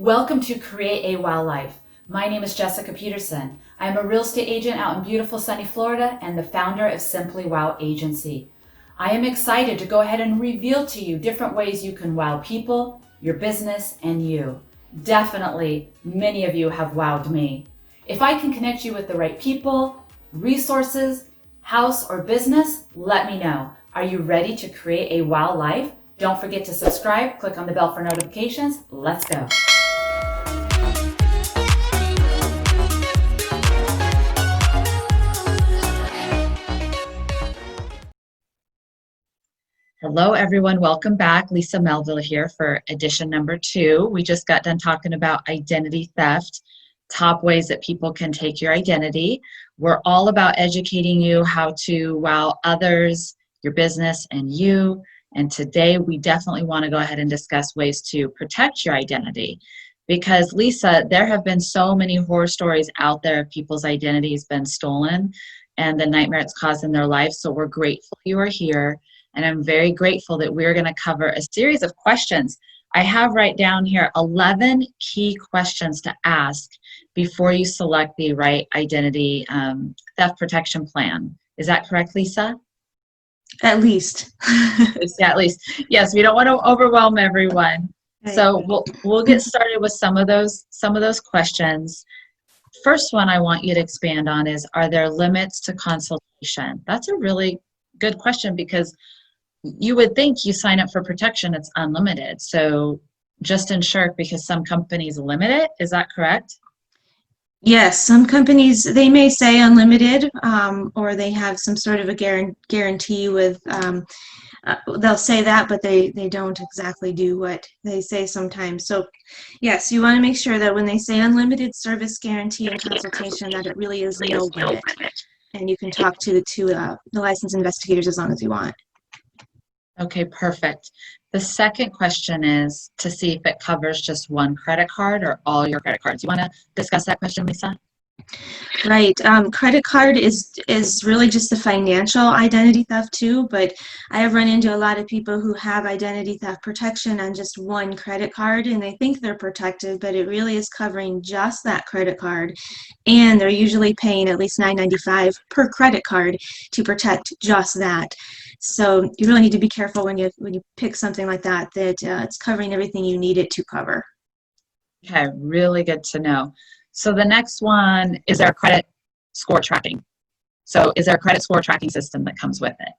Welcome to Create a Wow Life. My name is Jessica Peterson. I am a real estate agent out in beautiful sunny Florida and the founder of Simply Wow Agency. I am excited to go ahead and reveal to you different ways you can wow people, your business, and you. Definitely, many of you have wowed me. If I can connect you with the right people, resources, house, or business, let me know. Are you ready to create a wow life? Don't forget to subscribe, click on the bell for notifications. Let's go. Hello, everyone. Welcome back. Lisa Melville here for edition number 2. We just got done talking about identity theft, top ways that people can take your identity. We're all about educating you how to wow others, your business, and you. And today we definitely want to go ahead and discuss ways to protect your identity. Because Lisa, there have been so many horror stories out there of people's identities been stolen and the nightmare it's caused in their life. So we're grateful you are here. And I'm very grateful that we're going to cover a series of questions. I have right down here 11 key questions to ask before you select the right identity theft protection plan. Is that correct, Lisa? At least. Yeah, at least. Yes, we don't want to overwhelm everyone. Right. So we'll get started with some of those questions. First one I want you to expand on is, are there limits to consultation? That's a really good question because you would think you sign up for protection, it's unlimited. So just ensure, because some companies limit it. Is that correct? Yes, some companies, they may say unlimited, or they have some sort of a guarantee with, they'll say that, but they don't exactly do what they say sometimes. So yes, you want to make sure that when they say unlimited service guarantee and consultation, that it really is no limit. And you can talk to the licensed investigators as long as you want. Okay, perfect. The second question is to see if it covers just one credit card or all your credit cards. You want to discuss that question, Lisa? Right. Credit card is really just a financial identity theft too, but I have run into a lot of people who have identity theft protection on just one credit card, and they think they're protected, but it really is covering just that credit card, and they're usually paying at least $9.95 per credit card to protect just that. So you really need to be careful when you pick something like that, that it's covering everything you need it to cover. Okay, really good to know. So the next one, is there a credit score tracking? So is there a credit score tracking system that comes with it?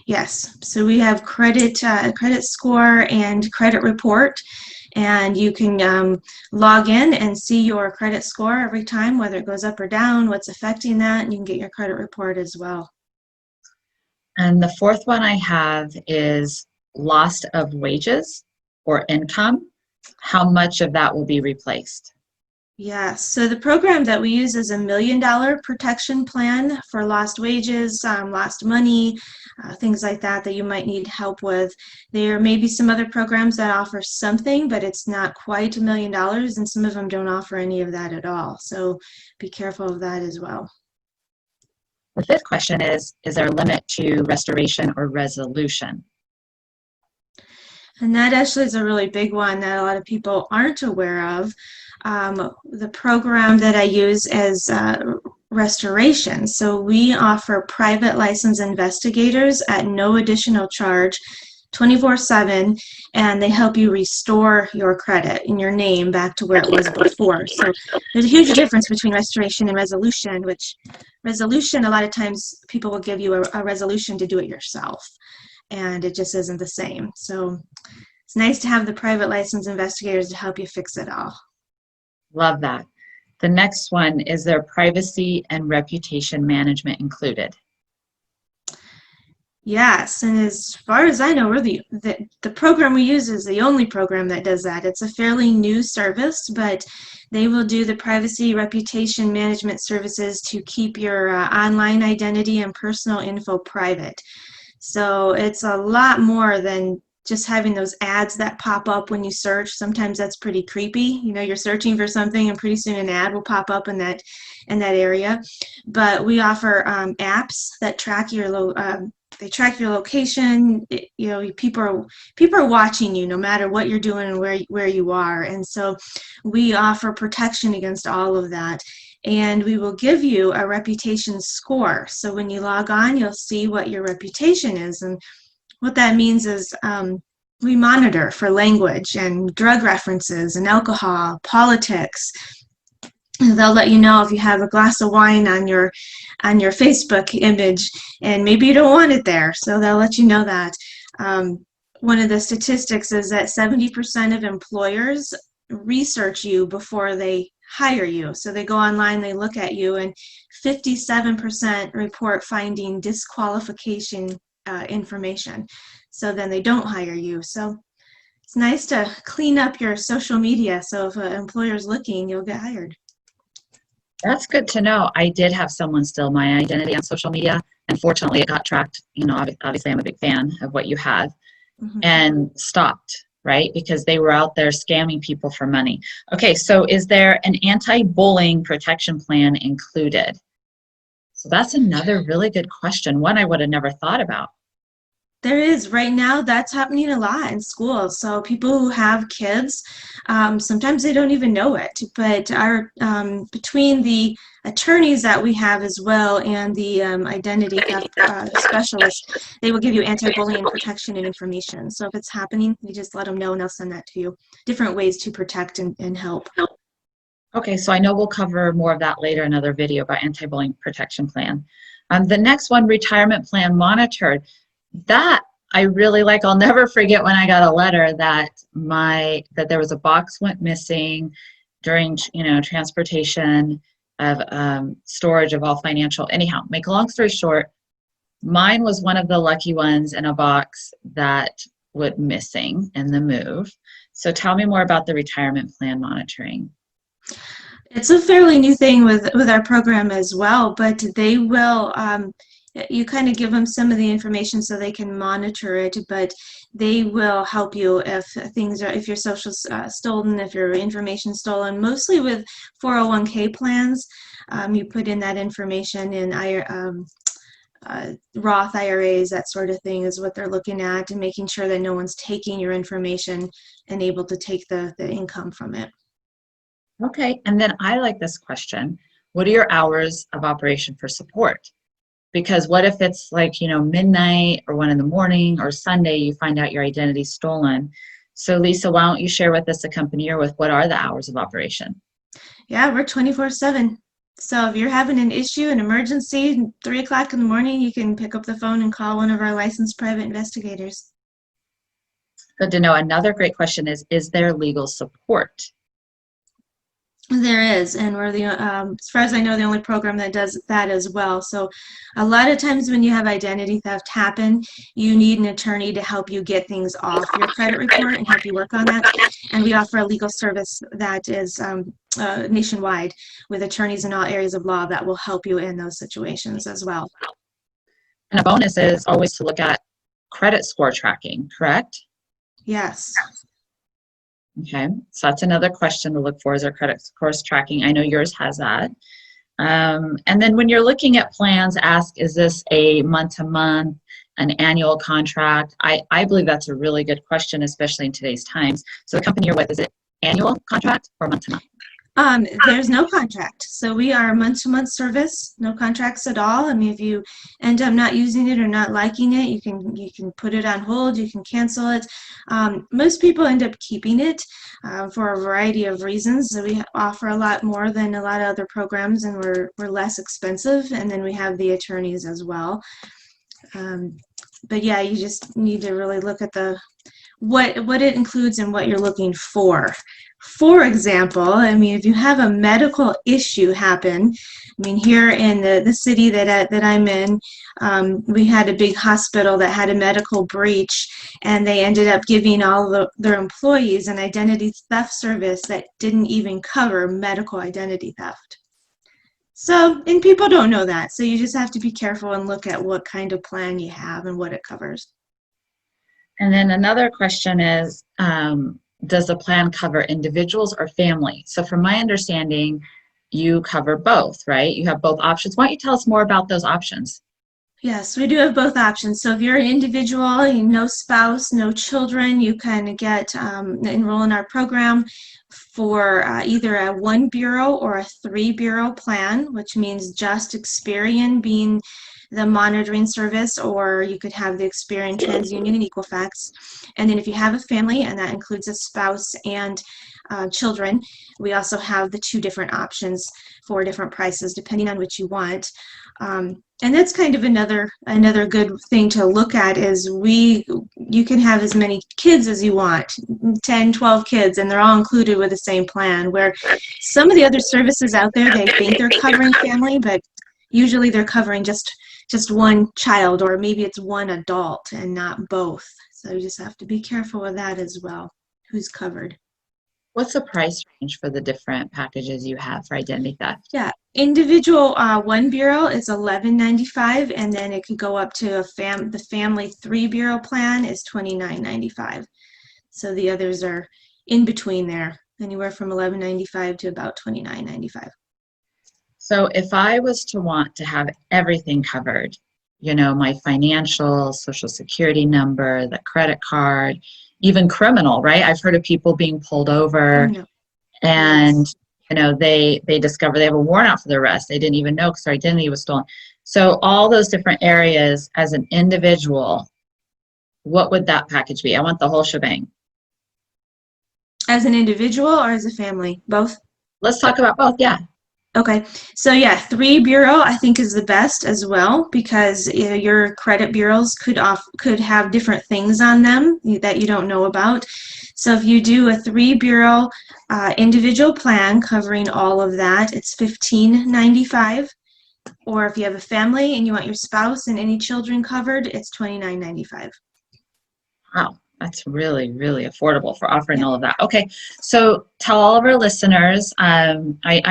Yes. So we have credit score and credit report, and you can log in and see your credit score every time, whether it goes up or down, what's affecting that, and you can get your credit report as well. And the fourth one I have is loss of wages or income. How much of that will be replaced? Yeah, so the program that we use is $1 million protection plan for lost wages, lost money, things like that that you might need help with. There may be some other programs that offer something, but it's not quite $1 million, and some of them don't offer any of that at all. So be careful of that as well. The fifth question is there a limit to restoration or resolution? And that actually is a really big one that a lot of people aren't aware of. The program that I use is restoration. So we offer private licensed investigators at no additional charge, 24/7, and they help you restore your credit and your name back to where it was before. So there's a huge difference between restoration and resolution, which resolution, a lot of times people will give you a resolution to do it yourself, and it just isn't the same. So it's nice to have the private licensed investigators to help you fix it all. Love that. The next one, is there privacy and reputation management included? Yes, and as far as I know, we're the program we use is the only program that does that. It's a fairly new service, but they will do the privacy reputation management services to keep your online identity and personal info private. So it's a lot more than just having those ads that pop up when you search. Sometimes that's pretty creepy. You know, you're searching for something and pretty soon an ad will pop up in that area. But we offer apps that track your they track your location. You know, people are watching you no matter what you're doing and where you are. And so we offer protection against all of that. And we will give you a reputation score. So when you log on, you'll see what your reputation is. And what that means is we monitor for language and drug references and alcohol, politics. They'll let you know if you have a glass of wine on your Facebook image, and maybe you don't want it there. So they'll let you know that. One of the statistics is that 70% of employers research you before they hire you. So they go online, they look at you, and 57% report finding disqualification information. So then they don't hire you. So it's nice to clean up your social media. So if an employer's looking, you'll get hired. That's good to know. I did have someone steal my identity on social media, and fortunately it got tracked. You know, obviously I'm a big fan of what you have, and stopped, right? Because they were out there scamming people for money. Okay, so is there an anti-bullying protection plan included? So that's another really good question. One I would have never thought about. There is. Right now, that's happening a lot in schools. So people who have kids, sometimes they don't even know it. But our between the attorneys that we have as well and the identity theft specialists, they will give you anti-bullying protection and information. So if it's happening, you just let them know and they'll send that to you. Different ways to protect and help. Okay, so I know we'll cover more of that later in another video about anti-bullying protection plan. The next one, retirement plan monitored. That I really like. I'll never forget when I got a letter that there was a box went missing during, you know, transportation of storage of all financial. Anyhow, make a long story short, mine was one of the lucky ones in a box that went missing in the move. So tell me more about the retirement plan monitoring. It's a fairly new thing with our program as well, but they will. You kind of give them some of the information so they can monitor it, but they will help you if things are, if your social's stolen, if your information's stolen. Mostly with 401k plans, you put in that information in Roth IRAs, that sort of thing is what they're looking at, and making sure that no one's taking your information and able to take the income from it. Okay, and then I like this question. What are your hours of operation for support? Because what if it's like, you know, midnight or 1 in the morning or Sunday, you find out your identity's stolen. So Lisa, why don't you share with us a company you're with, what are the hours of operation? Yeah, we're 24/7. So if you're having an issue, an emergency, 3 o'clock in the morning, you can pick up the phone and call one of our licensed private investigators. Good to know. Another great question is there legal support? There is, and we're the, as far as I know, the only program that does that as well. So a lot of times when you have identity theft happen, you need an attorney to help you get things off your credit report and help you work on that. And we offer a legal service that is nationwide with attorneys in all areas of law that will help you in those situations as well. And a bonus is always to look at credit score tracking, correct? Yes. Okay, so that's another question to look for, is our credit scores tracking. I know yours has that. And then when you're looking at plans, ask, is this a month-to-month, an annual contract? I believe that's a really good question, especially in today's times. So the company you're with, is it annual contract or month-to-month? There's no contract. So we are a month-to-month service, no contracts at all. I mean, if you end up not using it or not liking it, you can put it on hold, you can cancel it. Most people end up keeping it for a variety of reasons. So we offer a lot more than a lot of other programs, and we're less expensive, and then we have the attorneys as well. But yeah, you just need to really look at what it includes and what you're looking for. For example, I mean, if you have a medical issue happen, I mean, here in the city that I'm in, we had a big hospital that had a medical breach, and they ended up giving all their employees an identity theft service that didn't even cover medical identity theft. So, and people don't know that, so you just have to be careful and look at what kind of plan you have and what it covers. And then another question is, does the plan cover individuals or family? So from my understanding, you cover both, right? You have both options. Why don't you tell us more about those options? Yes, we do have both options. So if you're an individual, no spouse, no children, you can enroll in our program for either a 1 bureau or a 3 bureau plan, which means just Experian being the monitoring service, or you could have the Experian, TransUnion, and Equifax. And then if you have a family, and that includes a spouse and children, we also have the 2 different options for different prices depending on what you want. And that's kind of another good thing to look at is you can have as many kids as you want, 10, 12 kids, and they're all included with the same plan, where some of the other services out there, they think they're covering family, but usually they're covering just one child, or maybe it's one adult and not both. So you just have to be careful with that as well, who's covered. What's the price range for the different packages you have for identity theft? Yeah, individual 1 bureau is $11.95, and then it could go up to the family 3 bureau plan is $29.95. So the others are in between there, anywhere from $11.95 to about $29.95. So if I was to want to have everything covered, you know, my financial, social security number, the credit card, even criminal, right? I've heard of people being pulled over No. and Yes. you know they discover they have a warrant out for their arrest. They didn't even know because their identity was stolen. So all those different areas as an individual, what would that package be? I want the whole shebang. As an individual or as a family? Both? Let's talk about both. Yeah. Okay, so yeah, 3 bureau I think is the best as well, because your credit bureaus could have different things on them that you don't know about. So if you do a 3 bureau individual plan covering all of that, it's $15.95. Or if you have a family and you want your spouse and any children covered, it's $29.95. Wow, that's really, really affordable for offering Yeah. all of that. Okay, so tell all of our listeners, I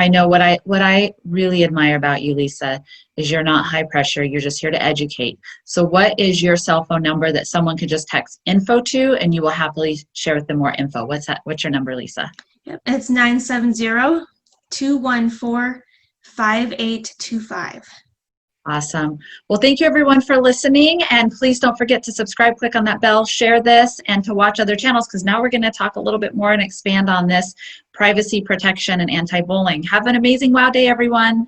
know what I really admire about you, Lisa, is you're not high pressure, you're just here to educate. So what is your cell phone number that someone could just text info to and you will happily share with them more info? What's that? What's your number, Lisa? Yep. It's 970-214-5825. Awesome. Well, thank you everyone for listening, and please don't forget to subscribe, click on that bell, share this, and to watch other channels, because now we're going to talk a little bit more and expand on this privacy protection and anti-bullying. Have an amazing WOW Day, everyone.